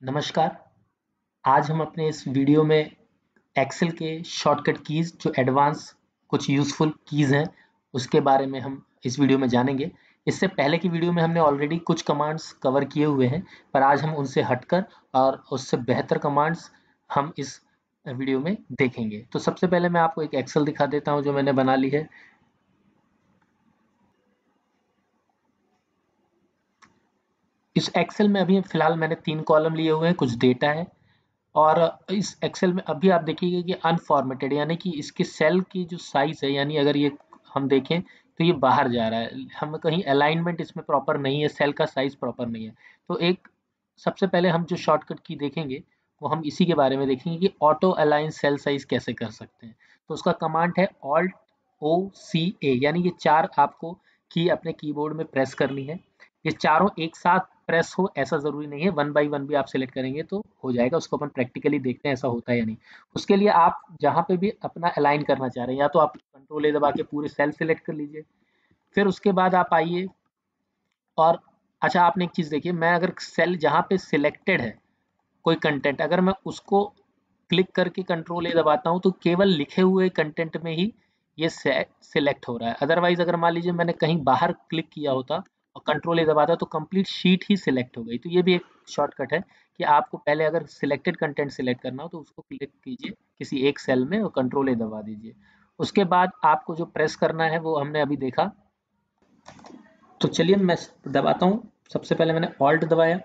नमस्कार। आज हम अपने इस वीडियो में एक्सेल के शॉर्टकट कीज़ जो एडवांस कुछ यूज़फुल कीज़ हैं, उसके बारे में हम इस वीडियो में जानेंगे। इससे पहले की वीडियो में हमने ऑलरेडी कुछ कमांड्स कवर किए हुए हैं, पर आज हम उनसे हटकर और उससे बेहतर कमांड्स हम इस वीडियो में देखेंगे। तो सबसे पहले मैं आपको एक एक्सेल दिखा देता हूँ जो मैंने बना ली है। इस एक्सेल में अभी फिलहाल मैंने 3 कॉलम लिए हुए हैं, कुछ डेटा है और इस एक्सेल में अभी आप देखिएगा कि अनफॉर्मेटेड यानी कि इसके सेल की जो साइज है, यानी अगर ये हम देखें तो ये बाहर जा रहा है, हम कहीं अलाइनमेंट इसमें प्रॉपर नहीं है, सेल का साइज प्रॉपर नहीं है। तो एक सबसे पहले हम जो शॉर्टकट की देखेंगे वो हम इसी के बारे में देखेंगे कि ऑटो अलाइन सेल साइज कैसे कर सकते हैं। तो उसका कमांड है ऑल्ट ओ सी ए, यानी ये 4 आपको की अपने कीबोर्ड में प्रेस करनी है। ये चारों एक साथ प्रेस हो ऐसा ज़रूरी नहीं है, वन बाई वन भी आप सिलेक्ट करेंगे तो हो जाएगा। उसको अपन प्रैक्टिकली देखते हैं ऐसा होता है या नहीं। उसके लिए आप जहाँ पे भी अपना अलाइन करना चाह रहे हैं, या तो आप कंट्रोल ए दबा के पूरे सेल सिलेक्ट कर लीजिए। फिर उसके बाद आप आइए और अच्छा, आपने एक चीज़ देखिए, मैं अगर सेल जहाँ पे सिलेक्टेड है कोई कंटेंट, अगर मैं उसको क्लिक करके कंट्रोल ए दबाता हूँ तो केवल लिखे हुए कंटेंट में ही ये सिलेक्ट हो रहा है। अदरवाइज अगर मान लीजिए मैंने कहीं बाहर क्लिक किया होता और कंट्रोल ए दबाता तो कंप्लीट शीट ही सिलेक्ट हो गई। तो ये भी एक शॉर्टकट है कि आपको पहले अगर सिलेक्टेड कंटेंट सिलेक्ट करना हो तो उसको क्लिक कीजिए किसी एक सेल में और कंट्रोल ए दबा दीजिए। उसके बाद आपको जो प्रेस करना है वो हमने अभी देखा। तो चलिए मैं दबाता हूँ। सबसे पहले मैंने ऑल्ट दबाया,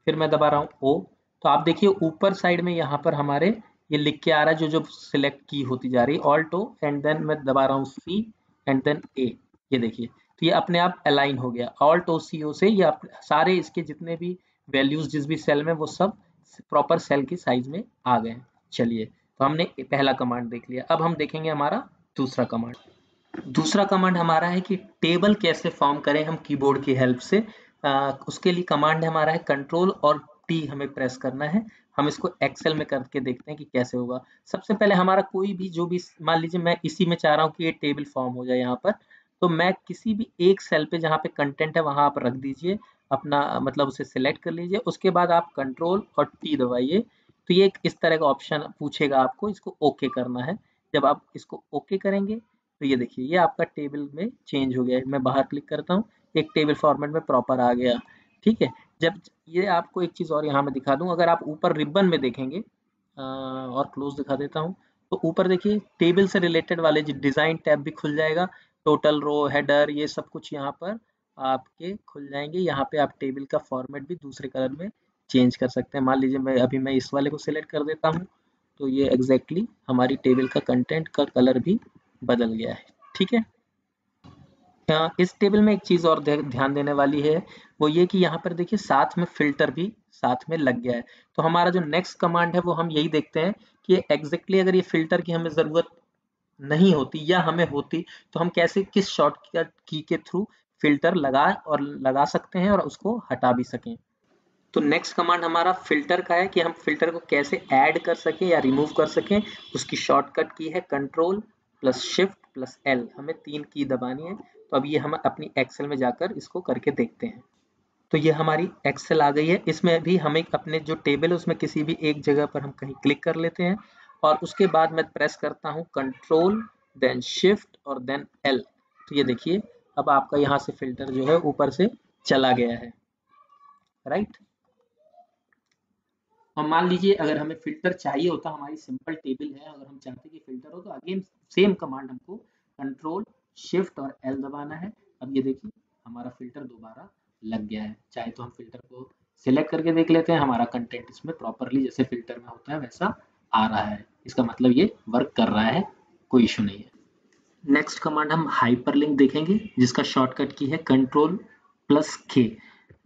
फिर मैं दबा रहा हूँ ओ। तो आप देखिए ऊपर साइड में यहाँ पर हमारे ये लिख के आ रहा है जो जो सिलेक्ट की होती जा रही है, ऑल्ट ओ एंड देन मैं दबा रहा हूँ सी एंड देन ए। ये देखिए, तो ये अपने आप अलाइन हो गया। ऑल्ट ओ सी ओ से ये सारे इसके जितने भी वैल्यूज जिस भी सेल में वो सब प्रॉपर सेल की साइज में आ गए। चलिए, तो हमने पहला कमांड देख लिया। अब हम देखेंगे हमारा दूसरा कमांड। दूसरा कमांड हमारा है कि टेबल कैसे फॉर्म करें हम कीबोर्ड की हेल्प से। उसके लिए कमांड हमारा है कंट्रोल और टी हमें प्रेस करना है। हम इसको एक्सेल में करके देखते हैं कि कैसे होगा। सबसे पहले हमारा कोई भी जो भी, मान लीजिए मैं इसी में चाह रहा हूँ कि ये टेबल फॉर्म हो जाए यहाँ पर, तो मैं किसी भी एक सेल पे जहाँ पे कंटेंट है वहां आप रख दीजिए अपना, मतलब उसे सिलेक्ट कर लीजिए। उसके बाद आप कंट्रोल और टी दबाइए तो ये इस तरह का ऑप्शन पूछेगा आपको, इसको ओके करना है। जब आप इसको ओके करेंगे तो ये देखिए ये आपका टेबल में चेंज हो गया है। मैं बाहर क्लिक करता हूँ, एक टेबल फॉर्मेट में प्रॉपर आ गया। ठीक है। जब ये आपको एक चीज़ और यहाँ मैं दिखा दूँ, अगर आप ऊपर रिबन में देखेंगे और क्लोज दिखा देता हूँ, तो ऊपर देखिए टेबल से रिलेटेड वाले डिज़ाइन टैब भी खुल जाएगा। टोटल रो, हेडर, ये सब कुछ यहाँ पर आपके खुल जाएंगे। यहाँ पे आप टेबल का फॉर्मेट भी दूसरे कलर में चेंज कर सकते हैं। मान लीजिए मैं इस वाले को सिलेक्ट कर देता हूँ तो ये एग्जैक्टली हमारी टेबल का कंटेंट का कलर भी बदल गया है। ठीक है। इस टेबल में एक चीज और ध्यान देने वाली है, वो ये कि यहाँ पर देखिए साथ में फिल्टर भी साथ में लग गया है। तो हमारा जो नेक्स्ट कमांड है वो हम यही देखते हैं कि एग्जैक्टली अगर ये फिल्टर की हमें जरूरत नहीं होती या हमें होती तो हम कैसे किस शॉर्टकट की के थ्रू फिल्टर लगा सकते हैं और उसको हटा भी सकें। तो नेक्स्ट कमांड हमारा फिल्टर का है कि हम फिल्टर को कैसे ऐड कर सकें या रिमूव कर सकें। उसकी शॉर्टकट की है control plus shift plus L, हमें 3 की दबानी है। तो अब ये हम अपनी एक्सेल में जाकर इसको करके देखते हैं। तो ये हमारी एक्सेल आ गई है। इसमें भी हमें अपने जो टेबल है उसमें किसी भी एक जगह पर हम कहीं क्लिक कर लेते हैं और उसके बाद मैं प्रेस करता हूँ कंट्रोल देन शिफ्ट और देन एल। तो ये देखिए अब आपका यहाँ से फिल्टर जो है ऊपर से चला गया है, राइट। और मान लीजिए अगर हमें फ़िल्टर चाहिए होता, हमारी सिंपल टेबल है, अगर हम चाहते कि फ़िल्टर हो तो अगेन सेम कमांड हमको कंट्रोल शिफ्ट और एल दबाना है। अब ये देखिए हमारा फ़िल्टर दोबारा लग गया है। चाहे तो हम फ़िल्टर को सिलेक्ट करके देख लेते हैं, हमारा कंटेंट इसमें प्रॉपरली जैसे फ़िल्टर में होता है वैसा आ रहा है। इसका मतलब ये वर्क कर रहा है, कोई इशू नहीं है। नेक्स्ट कमांड हम हाइपरलिंक देखेंगे जिसका शॉर्टकट की है कंट्रोल प्लस के।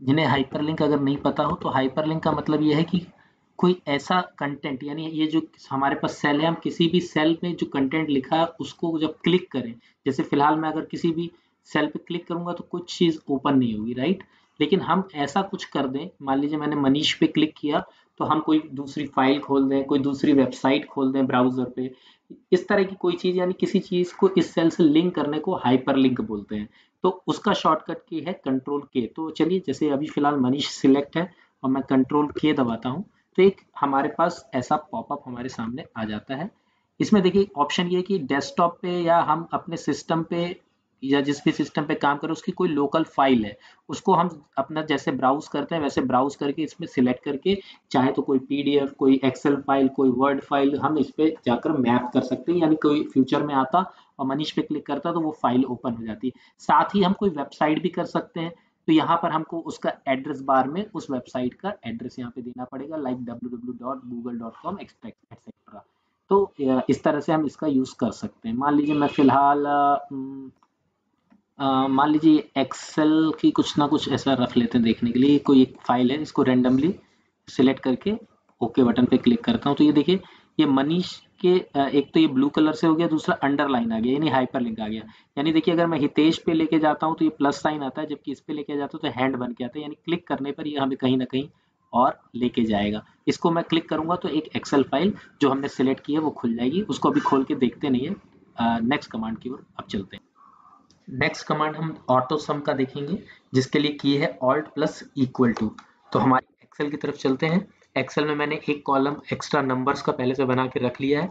जिन्हें हाइपरलिंक अगर नहीं पता हो तो हाइपरलिंक का मतलब ये है कि कोई ऐसा कंटेंट, यानी ये जो हमारे पास सेल है, हम किसी भी सेल में जो कंटेंट लिखा है उसको जब क्लिक करें, जैसे फिलहाल मैं अगर किसी भी सेल पे क्लिक करूंगा तो कुछ चीज़ ओपन नहीं होगी, राइट। लेकिन हम ऐसा कुछ कर दें, मान लीजिए मैंने मनीष पे क्लिक किया तो हम कोई दूसरी फाइल खोल दें, कोई दूसरी वेबसाइट खोल दें ब्राउजर पे, इस तरह की कोई चीज़, यानी किसी चीज़ को इस सेल से लिंक करने को हाइपरलिंक बोलते हैं। तो उसका शॉर्टकट की है कंट्रोल के। तो चलिए जैसे अभी फिलहाल मनीष सिलेक्ट है और मैं कंट्रोल के दबाता हूँ तो एक हमारे पास ऐसा पॉपअप हमारे सामने आ जाता है। इसमें देखिए ऑप्शन ये है कि डेस्कटॉप पे या हम अपने सिस्टम पे या जिस भी सिस्टम पे काम करें उसकी कोई लोकल फाइल है, उसको हम अपना जैसे ब्राउज करते हैं वैसे ब्राउज करके इसमें सिलेक्ट करके चाहे तो कोई पीडीएफ, कोई एक्सेल फाइल, कोई वर्ड फाइल हम इस पे जाकर मैप कर सकते हैं, यानी कोई फ्यूचर में आता और मनीष पे क्लिक करता तो वो फाइल ओपन हो जाती है। साथ ही हम कोई वेबसाइट भी कर सकते हैं, तो यहाँ पर हमको उसका एड्रेस बार में उस वेबसाइट का एड्रेस यहाँ पे देना पड़ेगा, लाइक www.google.com एक्सेट्रा। तो इस तरह से हम इसका यूज कर सकते हैं। मान लीजिए मैं फिलहाल मान लीजिए एक्सेल की कुछ ना कुछ ऐसा रख लेते हैं देखने के लिए, कोई एक फाइल है इसको रेंडमली सिलेक्ट करके ओके बटन पे क्लिक करता हूँ तो ये देखिए ये मनीष के एक तो ये ब्लू कलर से हो गया, दूसरा अंडरलाइन आ गया यानी हाइपरलिंक आ गया। यानी देखिए अगर मैं हितेश पे लेके जाता हूँ तो ये प्लस साइन आता है, जबकि इस पे लेके जाता हूँ तो हैंड बन के आता है, यानी क्लिक करने पर ये हमें कहीं ना कहीं और लेके जाएगा। इसको मैं क्लिक करूंगा तो एक एक्सेल फाइल जो हमने सिलेक्ट की है वो खुल जाएगी, उसको अभी खोल के देखते नहीं है। नेक्स्ट कमांड की ओर अब चलते हैं। नेक्स्ट कमांड हम ऑटो सम का देखेंगे, जिसके लिए की है ऑल्ट प्लस इक्वल टू। तो हमारे एक्सेल की तरफ चलते हैं। एक्सेल में मैंने एक कॉलम एक्स्ट्रा नंबर्स का पहले से बना के रख लिया है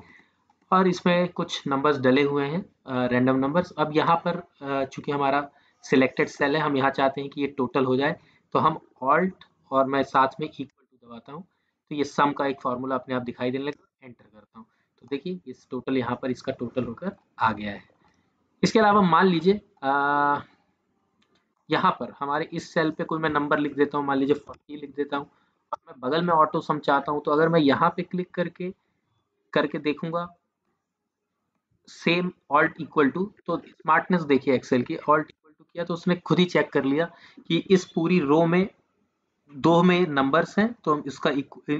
और इसमें कुछ नंबर्स डले हुए हैं, रैंडम नंबर्स। अब यहाँ पर चूंकि हमारा सिलेक्टेड सेल है, हम यहाँ चाहते हैं कि ये टोटल हो जाए, तो हम ऑल्ट और मैं साथ में इक्वल टू दबाता हूँ तो ये सम का एक फॉर्मूला अपने आप दिखाई देने लगेगा। एंटर करता हूँ तो देखिए इस टोटल यहाँ पर इसका टोटल होकर आ गया है। इसके अलावा मान लीजिए यहाँ पर हमारे इस सेल पे कोई मैं नंबर लिख देता हूँ, मान लीजिए 40 लिख देता हूँ और मैं बगल में ऑटो सम चाहता हूँ, तो अगर मैं यहाँ पे क्लिक करके करके देखूंगा सेम ऑल्ट इक्वल टू, तो स्मार्टनेस देखिए एक्सेल की, ऑल्ट इक्वल टू किया तो उसने खुद ही चेक कर लिया कि इस पूरी रो में दो में नंबर्स हैं तो इसका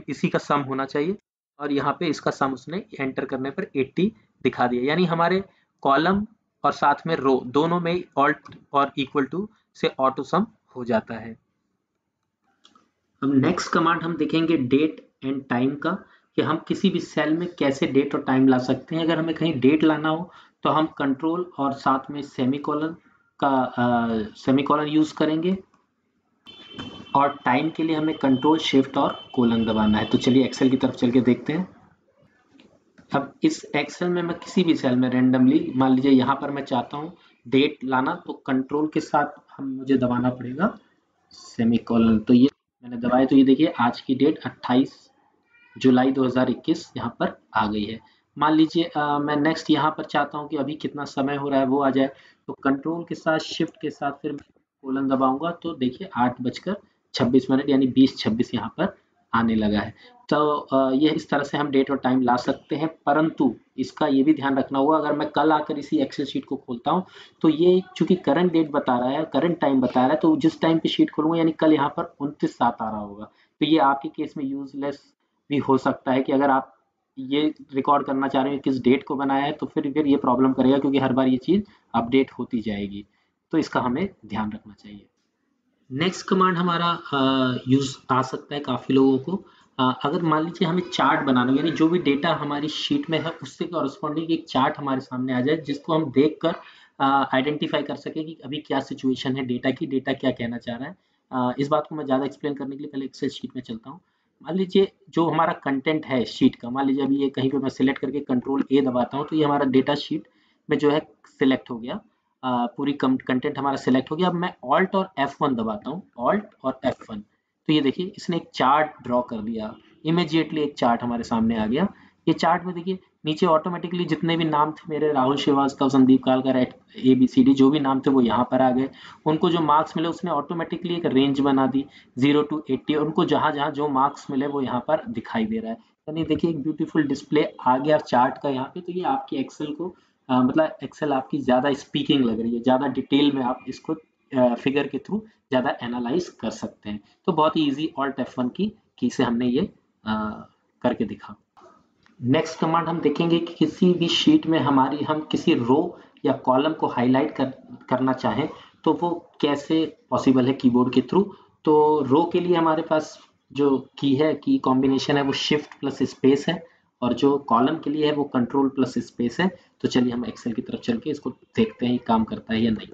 इसी का सम होना चाहिए, और यहाँ पे इसका सम उसने एंटर करने पर 80 दिखा दिया। यानी हमारे कॉलम और साथ में रो दोनों में ऑल्ट और इक्वल टू से ऑटो सम हो जाता है। अब नेक्स्ट कमांड हम देखेंगे डेट एंड टाइम का, कि हम किसी भी सेल में कैसे डेट और टाइम ला सकते हैं। अगर हमें कहीं डेट लाना हो तो हम कंट्रोल और साथ में सेमीकोलन का सेमीकोलन यूज करेंगे, और टाइम के लिए हमें कंट्रोल शिफ्ट और कोलन दबाना है। तो चलिए एक्सेल की तरफ चल के देखते हैं। अब इस एक्सेल में मैं किसी भी सेल में रेंडमली मान लीजिए यहाँ पर मैं चाहता हूँ डेट लाना, तो कंट्रोल के साथ हम मुझे दबाना पड़ेगा सेमीकोलन। तो ये मैंने दबाया तो ये देखिए आज की डेट 28 जुलाई 2021 यहाँ पर आ गई है। मान लीजिए मैं नेक्स्ट यहाँ पर चाहता हूँ कि अभी कितना समय हो रहा है वो आ जाए, तो कंट्रोल के साथ शिफ्ट के साथ फिर मैं कोलन दबाऊंगा तो देखिए 8:26 यानी 20:26 यहाँ पर आने लगा है। तो ये इस तरह से हम डेट और टाइम ला सकते हैं, परंतु इसका ये भी ध्यान रखना होगा अगर मैं कल आकर इसी एक्सेल शीट को खोलता हूँ तो ये चूंकि करंट डेट बता रहा है, करंट टाइम बता रहा है, तो जिस टाइम पे शीट खोलूंगा यानी कल यहाँ पर 29/7 आ रहा होगा, तो ये आपके केस में यूजलेस भी हो सकता है कि अगर आप ये रिकॉर्ड करना चाह रहे हैं किस डेट को बनाया है तो फिर ये प्रॉब्लम करेगा, क्योंकि हर बार ये चीज़ अपडेट होती जाएगी, तो इसका हमें ध्यान रखना चाहिए। नेक्स्ट कमांड हमारा यूज आ सकता है काफ़ी लोगों को। अगर मान लीजिए हमें चार्ट बनाना हो, यानी जो भी डेटा हमारी शीट में है उससे कॉरस्पॉन्डिंग एक चार्ट हमारे सामने आ जाए जिसको हम देख कर आइडेंटिफाई कर सके कि अभी क्या सिचुएशन है डेटा की, डेटा क्या कहना चाह रहा है। इस बात को मैं ज़्यादा एक्सप्लेन करने के लिए पहले एक्सेल शीट में चलता हूँ। मान लीजिए जो हमारा कंटेंट है शीट का, मान लीजिए अभी ये कहीं पे मैं सिलेक्ट करके कंट्रोल ए दबाता हूँ तो ये हमारा डेटा शीट में जो है सिलेक्ट हो गया, पूरी कंटेंट हमारा सिलेक्ट हो गया। अब मैं ऑल्ट और F1 दबाता हूँ, ऑल्ट और F1, तो ये देखिए इसने एक चार्ट ड्रॉ कर दिया, इमीडिएटली एक चार्ट हमारे सामने आ गया। ये चार्ट में देखिए नीचे ऑटोमेटिकली जितने भी नाम थे मेरे, राहुल श्रीवास्तव, संदीप कालकर, ABCD जो भी नाम थे वो यहाँ पर आ गए। उनको जो मार्क्स मिले उसने ऑटोमेटिकली एक रेंज बना दी 0 to 80, उनको जहाँ जहाँ जो मार्क्स मिले वो यहाँ पर दिखाई दे रहा है। यानी देखिए एक ब्यूटीफुल डिस्प्ले आ गया चार्ट का यहाँ पे। तो ये आपकी एक्सेल को मतलब एक्सेल आपकी ज़्यादा स्पीकिंग लग रही है, ज़्यादा डिटेल में आप इसको फिगर के थ्रू ज़्यादा एनालाइज कर सकते हैं। तो बहुत ही ईजी ऑल्ट F1 की से हमने ये करके दिखा। नेक्स्ट कमांड हम देखेंगे कि किसी भी शीट में हमारी हम किसी रो या कॉलम को हाईलाइट करना चाहें तो वो कैसे पॉसिबल है कीबोर्ड के थ्रू। तो रो के लिए हमारे पास जो की कॉम्बिनेशन है वो शिफ्ट प्लस स्पेस है, और जो कॉलम के लिए है वो कंट्रोल प्लस स्पेस है। तो चलिए हम एक्सेल की तरफ चल के इसको देखते हैं काम करता है या नहीं।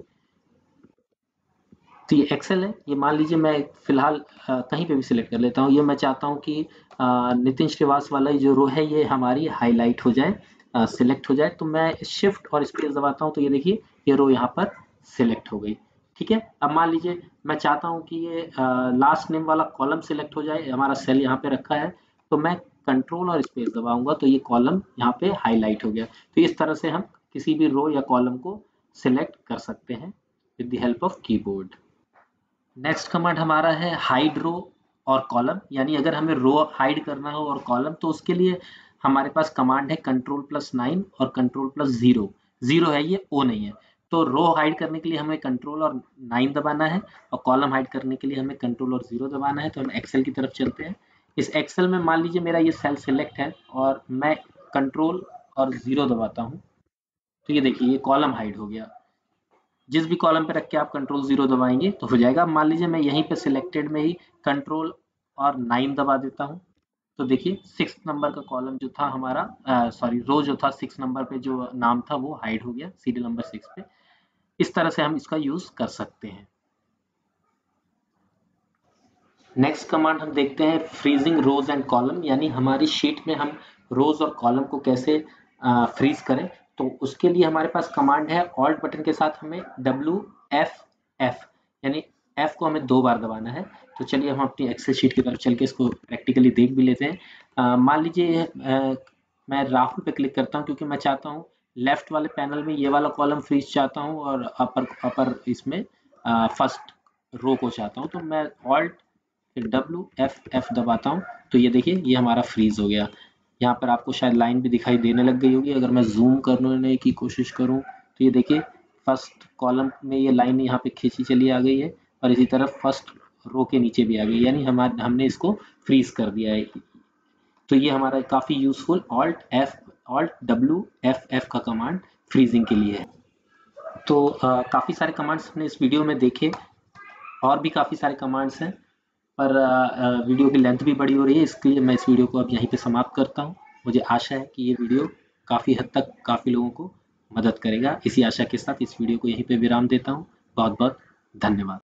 तो ये एक्सेल है, ये मान लीजिए मैं फिलहाल कहीं पे भी सिलेक्ट कर लेता हूँ। ये मैं चाहता हूँ कि नितिन श्रीवास वाला जो रो है ये हमारी हाईलाइट हो जाए, सिलेक्ट हो जाए। तो मैं शिफ्ट और स्पेस दबाता हूँ तो ये देखिए ये रो यहाँ पर सिलेक्ट हो गई। ठीक है, अब मान लीजिए मैं चाहता हूँ कि ये लास्ट नेम वाला कॉलम सिलेक्ट हो जाए, हमारा सेल यहाँ पे रखा है, तो मैं कंट्रोल और स्पेस दबाऊंगा तो ये कॉलम यहाँ पे हाईलाइट हो गया। तो इस तरह से हम किसी भी रो या कॉलम को सिलेक्ट कर सकते हैं with the help of keyboard. Next command हमारा है हाइड रो और कॉलम, यानी अगर हमें रो हाइड करना हो और कॉलम तो उसके लिए हमारे पास कमांड है कंट्रोल+9 और कंट्रोल+0। जीरो है ये, ओ नहीं है। तो रो हाइड करने के लिए हमें कंट्रोल और 9 दबाना है और कॉलम हाइड करने के लिए हमें कंट्रोल और 0 दबाना है। तो हम एक्सेल की तरफ चलते हैं। इस एक्सेल में मान लीजिए मेरा ये सेल सिलेक्ट है और मैं कंट्रोल और 0 दबाता हूँ तो ये देखिए ये कॉलम हाइड हो गया। जिस भी कॉलम पे रख के आप कंट्रोल 0 दबाएंगे तो हो जाएगा। मान लीजिए मैं यहीं पे सिलेक्टेड में ही कंट्रोल और 9 दबा देता हूँ तो देखिए 6 नंबर का कॉलम जो था हमारा, सॉरी रो जो था 6 नंबर पे जो नाम था वो हाइड हो गया सीरियल नंबर 6 पे। इस तरह से हम इसका यूज कर सकते हैं। नेक्स्ट कमांड हम देखते हैं फ्रीजिंग रोज एंड कॉलम, यानी हमारी शीट में हम रोज और कॉलम को कैसे फ्रीज करें। तो उसके लिए हमारे पास कमांड है ऑल्ट बटन के साथ हमें WFF, यानी F को हमें 2 बार दबाना है। तो चलिए हम अपनी एक्सेल शीट की तरफ चल के इसको प्रैक्टिकली देख भी लेते हैं। मान लीजिए मैं राहुल पे क्लिक करता हूँ क्योंकि मैं चाहता हूँ लेफ्ट वाले पैनल में ये वाला कॉलम फ्रीज चाहता हूँ और अपर अपर इसमें फर्स्ट रो को चाहता हूँ। तो मैं ऑल्ट फिर WFF दबाता हूँ तो ये देखिए ये हमारा फ्रीज हो गया। यहाँ पर आपको शायद लाइन भी दिखाई देने लग गई होगी। अगर मैं जूम करने की कोशिश करूँ तो ये देखिए फर्स्ट कॉलम में ये लाइन यहाँ पे खींची चली आ गई है और इसी तरह फर्स्ट रो के नीचे भी आ गई, यानी हमने इसको फ्रीज कर दिया है। तो ये हमारा काफ़ी यूजफुल Alt+W+F का कमांड फ्रीजिंग के लिए है। तो काफ़ी सारे कमांड्स हमने इस वीडियो में देखे, और भी काफ़ी सारे कमांड्स हैं, पर वीडियो की लेंथ भी बड़ी हो रही है, इसके लिए मैं इस वीडियो को अब यहीं पे समाप्त करता हूँ। मुझे आशा है कि ये वीडियो काफ़ी हद तक काफ़ी लोगों को मदद करेगा। इसी आशा के साथ इस वीडियो को यहीं पे विराम देता हूँ। बहुत बहुत धन्यवाद।